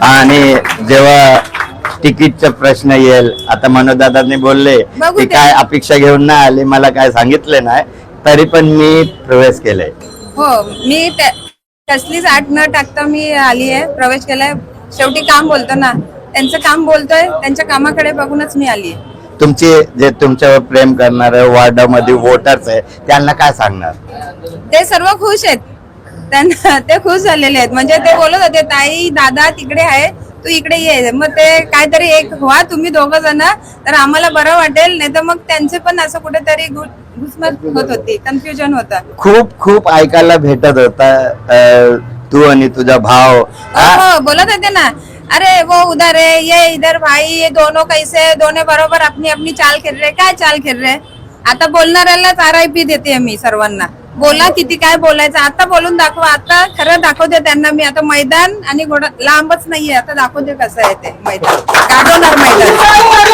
आणि जेव्हा तिकीटचा प्रश्न येईल, आता मनोजदादांनी बोलले बघू की ते. काय अपेक्षा घेऊन नाही आले, मला काय सांगितले नाही, तरी पण मी प्रवेश केलाय. हो, मी कसलीच आठ न टाकता मी आली आहे, प्रवेश केलाय. शेवटी काम बोलतो ना, त्यांचं काम बोलतोय, त्यांच्या कामाकडे बघूनच मी आली आहे. तुमचे जे तुमच्यावर प्रेम करणारे वॉर्डामध्ये वोटर्स आहे त्यांना काय सांगणार? ते सर्व खुश आहेत, त्यांना ते खुश झालेले आहेत. म्हणजे ते बोलत होते, ताई दादा तिकडे आहे, तू इकडे ये. मग ते काहीतरी एक व्हा तुम्ही दोघं जण, तर आम्हाला बरं वाटेल. नाही तर मग त्यांचे पण असं कुठेतरी घुसमट होत होती, कन्फ्युजन होतं. खूप खूप ऐकायला भेटत होता तू आणि तुझा भाव. हो, बोलत होते ना, अरे वो उधर है, ये इधर, भाई ये दोनों कैसे, दोनों बरोबर अपनी अपनी चाल खेळ रहे. काय चाल खेळ रहे? आता बोलणाऱ्यालाच RIP देते मी सर्वांना. बोला किती काय बोलायचं, आता बोलून दाखवा. आता खरं दाखवते त्यांना मी. आता मैदान आणि घोडा लांबच नाहीये, आता दाखवते कसं आहे ते मैदान, गाजवणार मैदान.